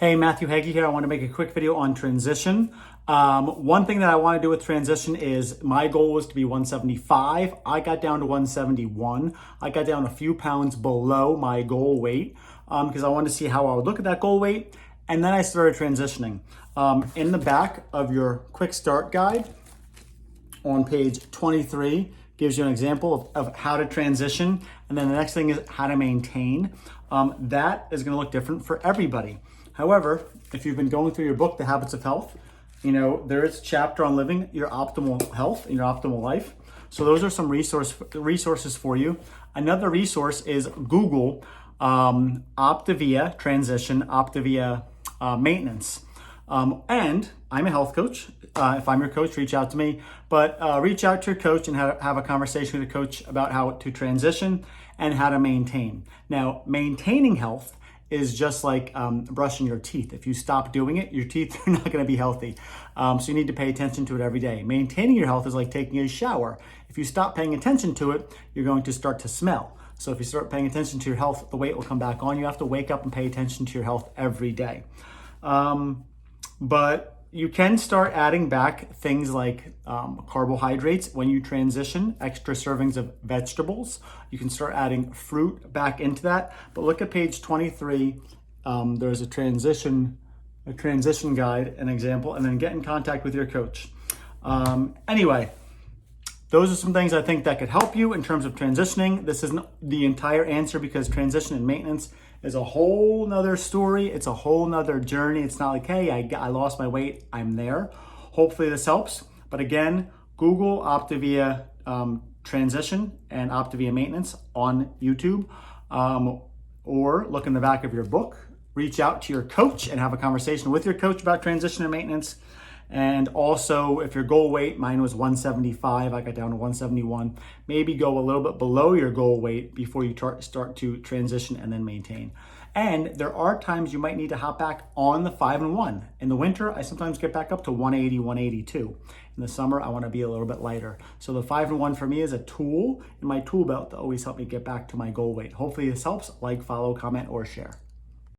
Hey, Matthew Hagee here. I want to make a quick video on transition. One thing that I want to do with transition is my goal was to be 175. I got down to 171. I got down a few pounds below my goal weight because I wanted to see how I would look at that goal weight. And then I started transitioning. In the back of your quick start guide on page 23 gives you an example of how to transition. And then the next thing is how to maintain. That is going to look different for everybody. However, if you've been going through your book, The Habits of Health, there is a chapter on living your optimal health and your optimal life. So those are some resources for you. Another resource is Google Optavia transition, Optavia maintenance. And I'm a health coach. If I'm your coach, reach out to me. But reach out to your coach and have a conversation with your coach about how to transition and how to maintain. Now, maintaining health is just like brushing your teeth. If you stop doing it, your teeth are not going to be healthy. So you need to pay attention to it every day. Maintaining your health is like taking a shower. If you stop paying attention to it, you're going to start to smell. So if you start paying attention to your health, the weight will come back on. You have to wake up and pay attention to your health every day. But you can start adding back things like carbohydrates when you transition, extra servings of vegetables. You can start adding fruit back into that. But look at page 23. There's a transition guide, an example, and then get in contact with your coach. Anyway, those are some things I think that could help you in terms of transitioning. This isn't the entire answer because transition and maintenance is a whole nother story. It's a whole nother journey. It's not like, hey, I lost my weight, I'm there. Hopefully this helps. But again, Google Optavia transition and Optavia maintenance on YouTube, or look in the back of your book. Reach out to your coach and have a conversation with your coach about transition and maintenance. And also, if your goal weight, mine was 175, I got down to 171, maybe go a little bit below your goal weight before you start to transition and then maintain. And there are times you might need to hop back on the 5 and 1. In the winter, I sometimes get back up to 180, 182. In the summer, I want to be a little bit lighter. So the 5 and 1 for me is a tool in my tool belt to always help me get back to my goal weight. Hopefully this helps. Like, follow, comment, or share.